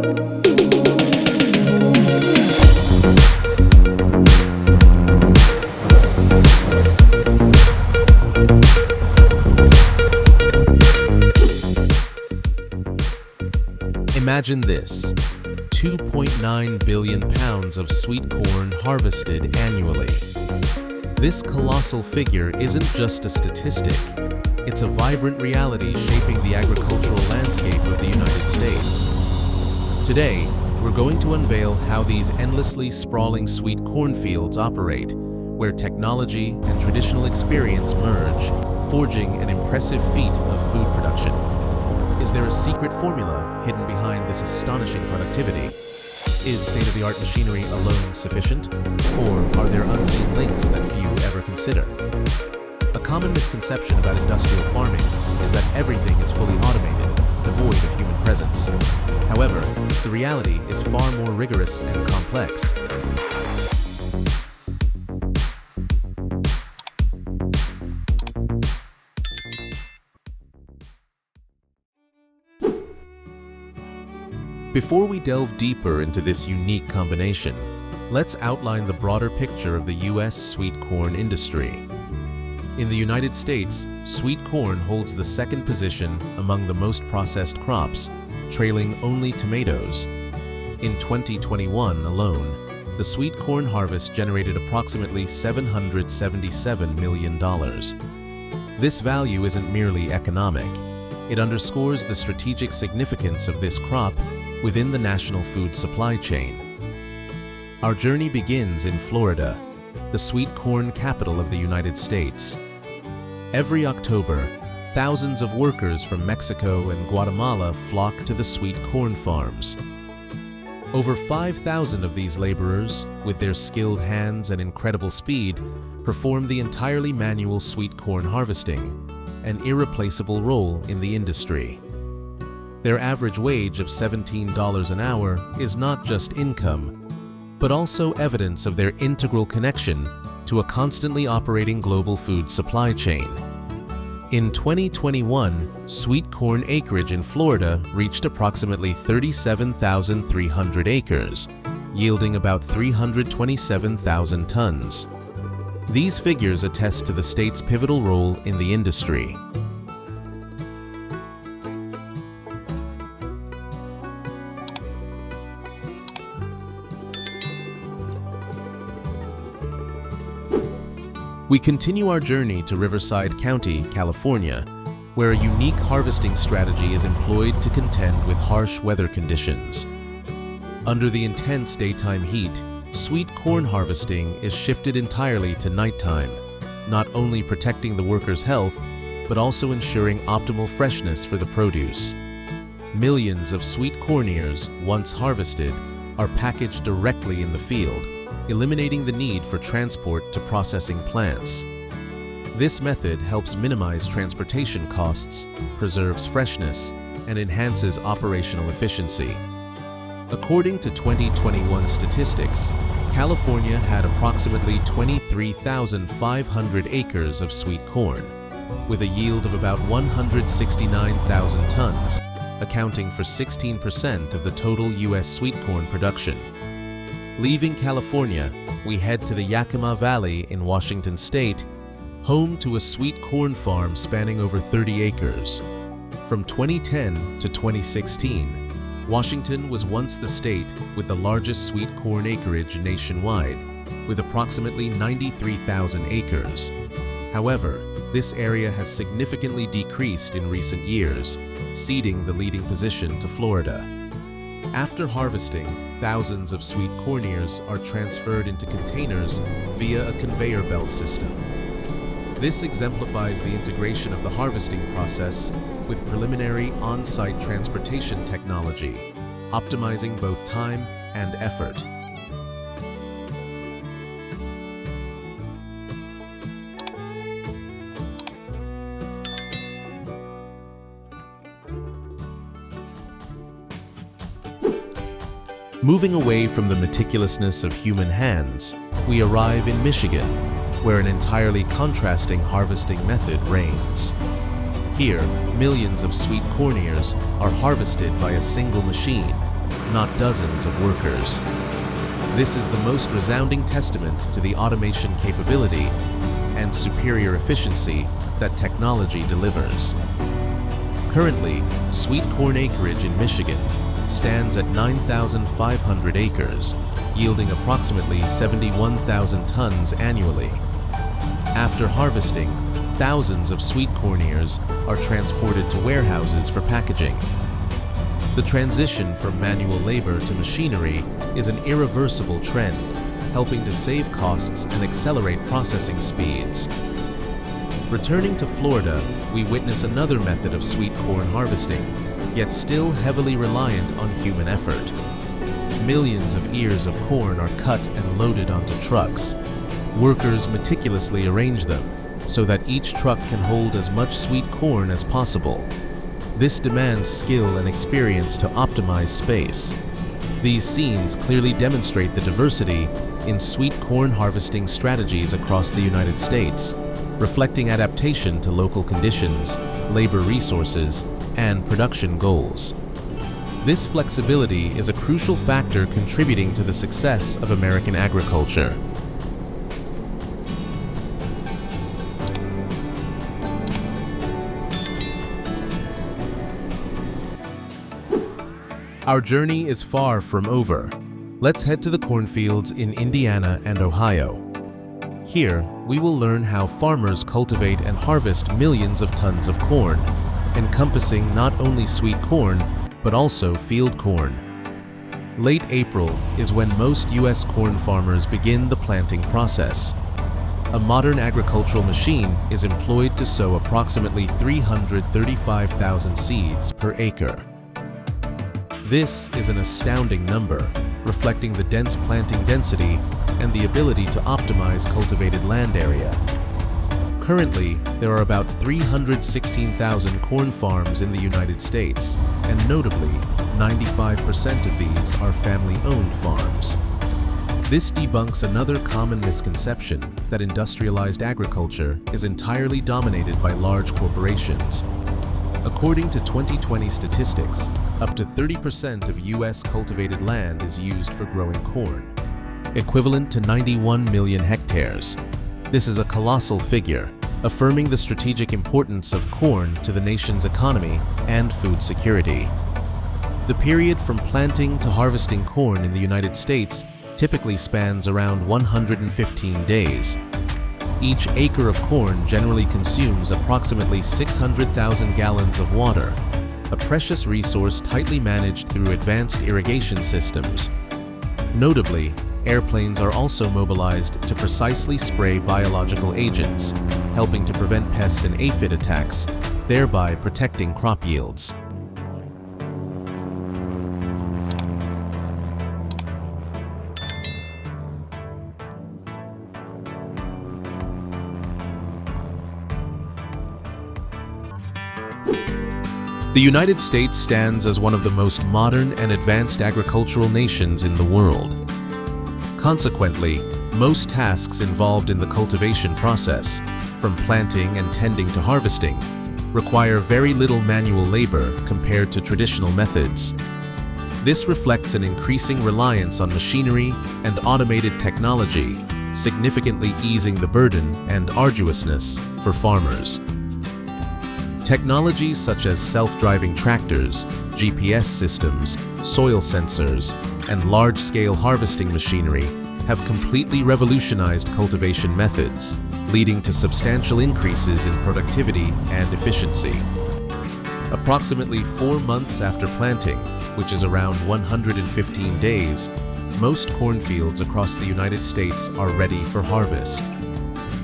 Imagine this: 2.9 billion pounds of sweet corn harvested annually. This colossal figure isn't just a statistic, it's a vibrant reality shaping the agricultural landscape of the United States. Today, we're going to unveil how these endlessly sprawling sweet cornfields operate, where technology and traditional experience merge, forging an impressive feat of food production. Is there a secret formula hidden behind this astonishing productivity? Is state-of-the-art machinery alone sufficient? Or are there unseen links that few ever consider? A common misconception about industrial farming is that everything is fully automated, devoid of human presence. However, the reality is far more rigorous and complex. Before we delve deeper into this unique combination, let's outline the broader picture of the U.S. sweet corn industry. In the United States, sweet corn holds the second position among the most processed crops, trailing only tomatoes. In 2021 alone, the sweet corn harvest generated approximately $777 million. This value isn't merely economic. It underscores the strategic significance of this crop within the national food supply chain. Our journey begins in Florida, the sweet corn capital of the United States. Every October, thousands of workers from Mexico and Guatemala flock to the sweet corn farms. Over 5,000 of these laborers, with their skilled hands and incredible speed, perform the entirely manual sweet corn harvesting, an irreplaceable role in the industry. Their average wage of $17 an hour is not just income, but also evidence of their integral connection to a constantly operating global food supply chain. In 2021, sweet corn acreage in Florida reached approximately 37,300 acres, yielding about 327,000 tons. These figures attest to the state's pivotal role in the industry. We continue our journey to Riverside County, California, where a unique harvesting strategy is employed to contend with harsh weather conditions. Under the intense daytime heat, sweet corn harvesting is shifted entirely to nighttime, not only protecting the workers' health, but also ensuring optimal freshness for the produce. Millions of sweet corn ears, once harvested, are packaged directly in the field, eliminating the need for transport to processing plants. This method helps minimize transportation costs, preserves freshness, and enhances operational efficiency. According to 2021 statistics, California had approximately 23,500 acres of sweet corn, with a yield of about 169,000 tons, accounting for 16% of the total U.S. sweet corn production. Leaving California, we head to the Yakima Valley in Washington State, home to a sweet corn farm spanning over 30 acres. From 2010 to 2016, Washington was once the state with the largest sweet corn acreage nationwide, with approximately 93,000 acres. However, this area has significantly decreased in recent years, ceding the leading position to Florida. After harvesting, thousands of sweet corn ears are transferred into containers via a conveyor belt system. This exemplifies the integration of the harvesting process with preliminary on-site transportation technology, optimizing both time and effort. Moving away from the meticulousness of human hands, we arrive in Michigan, where an entirely contrasting harvesting method reigns. Here, millions of sweet corn ears are harvested by a single machine, not dozens of workers. This is the most resounding testament to the automation capability and superior efficiency that technology delivers. Currently, sweet corn acreage in Michigan stands at 9,500 acres, yielding approximately 71,000 tons annually. After harvesting, thousands of sweet corn ears are transported to warehouses for packaging. The transition from manual labor to machinery is an irreversible trend, helping to save costs and accelerate processing speeds. Returning to Florida, we witness another method of sweet corn harvesting, yet still heavily reliant on human effort. Millions of ears of corn are cut and loaded onto trucks. Workers meticulously arrange them so that each truck can hold as much sweet corn as possible. This demands skill and experience to optimize space. These scenes clearly demonstrate the diversity in sweet corn harvesting strategies across the United States, reflecting adaptation to local conditions, labor resources, and production goals. This flexibility is a crucial factor contributing to the success of American agriculture. Our journey is far from over. Let's head to the cornfields in Indiana and Ohio. Here, we will learn how farmers cultivate and harvest millions of tons of corn, encompassing not only sweet corn, but also field corn. Late April is when most U.S. corn farmers begin the planting process. A modern agricultural machine is employed to sow approximately 335,000 seeds per acre. This is an astounding number, reflecting the dense planting density and the ability to optimize cultivated land area. Currently, there are about 316,000 corn farms in the United States, and notably, 95% of these are family-owned farms. This debunks another common misconception that industrialized agriculture is entirely dominated by large corporations. According to 2020 statistics, up to 30% of U.S. cultivated land is used for growing corn, equivalent to 91 million hectares. This is a colossal figure, affirming the strategic importance of corn to the nation's economy and food security. The period from planting to harvesting corn in the United States typically spans around 115 days. Each acre of corn generally consumes approximately 600,000 gallons of water, a precious resource tightly managed through advanced irrigation systems. Notably, airplanes are also mobilized to precisely spray biological agents, helping to prevent pest and aphid attacks, thereby protecting crop yields. The United States stands as one of the most modern and advanced agricultural nations in the world. Consequently, most tasks involved in the cultivation process, from planting and tending to harvesting, require very little manual labor compared to traditional methods. This reflects an increasing reliance on machinery and automated technology, significantly easing the burden and arduousness for farmers. Technologies such as self-driving tractors, GPS systems, soil sensors, and large-scale harvesting machinery have completely revolutionized cultivation methods, leading to substantial increases in productivity and efficiency. Approximately 4 months after planting, which is around 115 days, most cornfields across the United States are ready for harvest.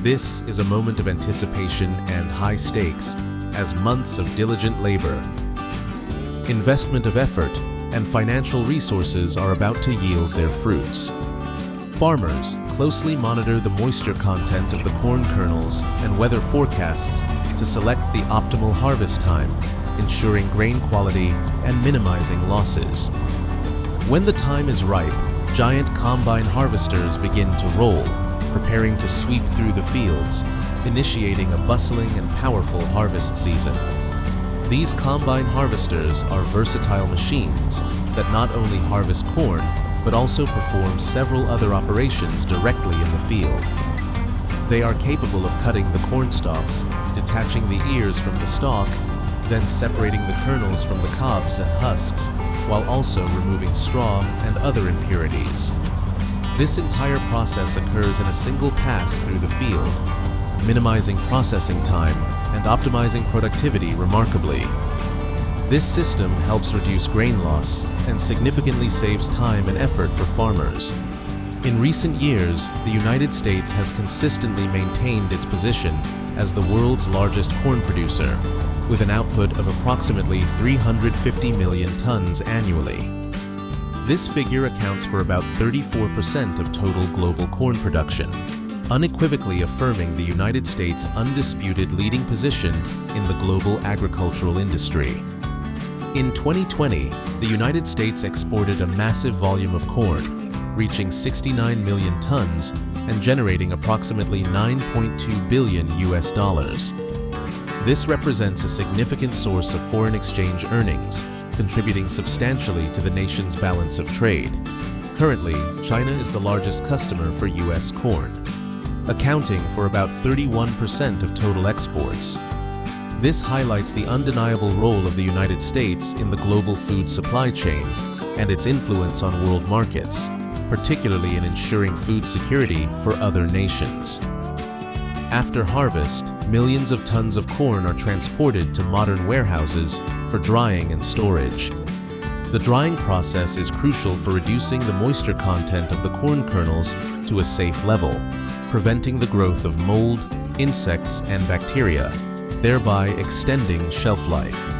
This is a moment of anticipation and high stakes, as months of diligent labor, investment of effort, and financial resources are about to yield their fruits. Farmers closely monitor the moisture content of the corn kernels and weather forecasts to select the optimal harvest time, ensuring grain quality and minimizing losses. When the time is ripe, giant combine harvesters begin to roll, preparing to sweep through the fields, initiating a bustling and powerful harvest season. These combine harvesters are versatile machines that not only harvest corn, but also perform several other operations directly in the field. They are capable of cutting the corn stalks, detaching the ears from the stalk, then separating the kernels from the cobs and husks, while also removing straw and other impurities. This entire process occurs in a single pass through the field, minimizing processing time and optimizing productivity remarkably. This system helps reduce grain loss and significantly saves time and effort for farmers. In recent years, the United States has consistently maintained its position as the world's largest corn producer, with an output of approximately 350 million tons annually. This figure accounts for about 34% of total global corn production, unequivocally affirming the United States' undisputed leading position in the global agricultural industry. In 2020, the United States exported a massive volume of corn, reaching 69 million tons and generating approximately $9.2 billion. This represents a significant source of foreign exchange earnings, contributing substantially to the nation's balance of trade. Currently, China is the largest customer for U.S. corn, accounting for about 31% of total exports. This highlights the undeniable role of the United States in the global food supply chain and its influence on world markets, particularly in ensuring food security for other nations. After harvest, millions of tons of corn are transported to modern warehouses for drying and storage. The drying process is crucial for reducing the moisture content of the corn kernels to a safe level, preventing the growth of mold, insects, and bacteria, thereby extending shelf life.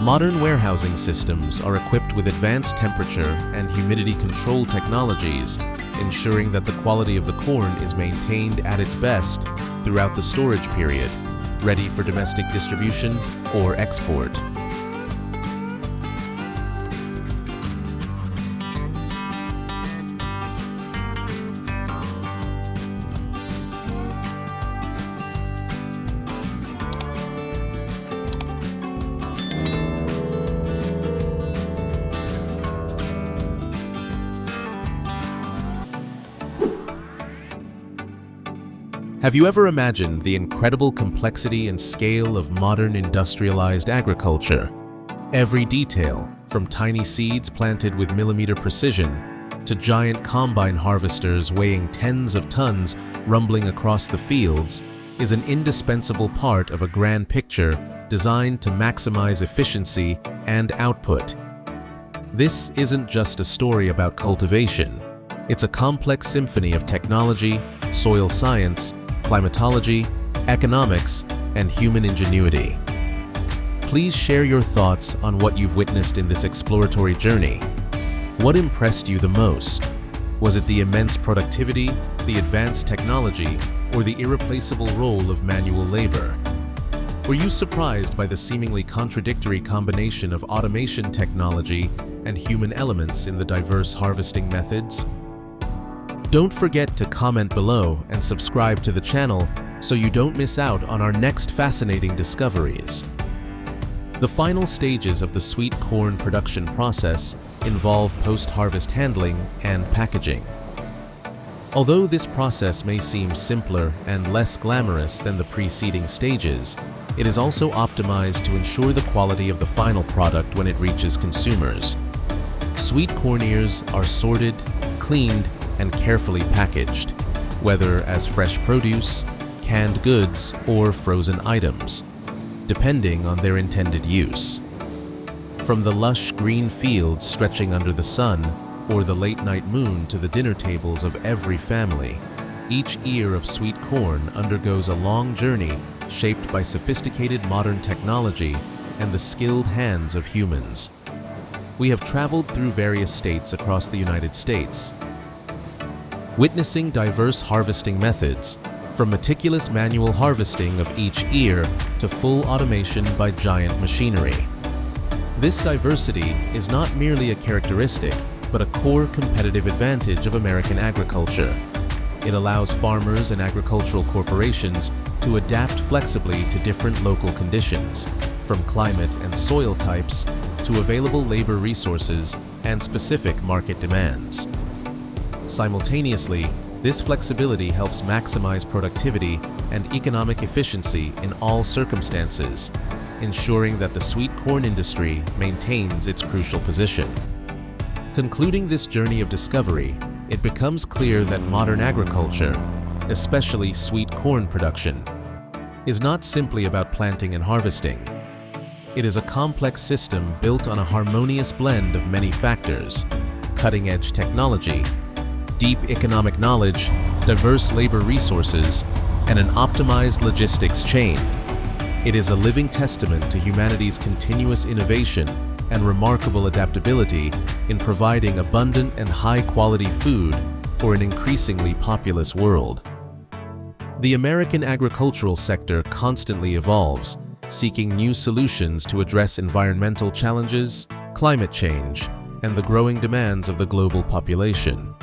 Modern warehousing systems are equipped with advanced temperature and humidity control technologies, ensuring that the quality of the corn is maintained at its best throughout the storage period, ready for domestic distribution or export. Have you ever imagined the incredible complexity and scale of modern industrialized agriculture? Every detail, from tiny seeds planted with millimeter precision to giant combine harvesters weighing tens of tons rumbling across the fields, is an indispensable part of a grand picture designed to maximize efficiency and output. This isn't just a story about cultivation. It's a complex symphony of technology, soil science, climatology, economics, and human ingenuity. Please share your thoughts on what you've witnessed in this exploratory journey. What impressed you the most? Was it the immense productivity, the advanced technology, or the irreplaceable role of manual labor? Were you surprised by the seemingly contradictory combination of automation technology and human elements in the diverse harvesting methods? Don't forget to comment below and subscribe to the channel so you don't miss out on our next fascinating discoveries. The final stages of the sweet corn production process involve post-harvest handling and packaging. Although this process may seem simpler and less glamorous than the preceding stages, it is also optimized to ensure the quality of the final product when it reaches consumers. Sweet corn ears are sorted, cleaned, and carefully packaged, whether as fresh produce, canned goods, or frozen items, depending on their intended use. From the lush green fields stretching under the sun or the late-night moon to the dinner tables of every family, each ear of sweet corn undergoes a long journey shaped by sophisticated modern technology and the skilled hands of humans. We have traveled through various states across the United States, witnessing diverse harvesting methods, from meticulous manual harvesting of each ear to full automation by giant machinery. This diversity is not merely a characteristic, but a core competitive advantage of American agriculture. It allows farmers and agricultural corporations to adapt flexibly to different local conditions, from climate and soil types to available labor resources and specific market demands. Simultaneously, this flexibility helps maximize productivity and economic efficiency in all circumstances, ensuring that the sweet corn industry maintains its crucial position. Concluding this journey of discovery, it becomes clear that modern agriculture, especially sweet corn production, is not simply about planting and harvesting. It is a complex system built on a harmonious blend of many factors: cutting-edge technology, deep economic knowledge, diverse labor resources, and an optimized logistics chain. It is a living testament to humanity's continuous innovation and remarkable adaptability in providing abundant and high-quality food for an increasingly populous world. The American agricultural sector constantly evolves, seeking new solutions to address environmental challenges, climate change, and the growing demands of the global population.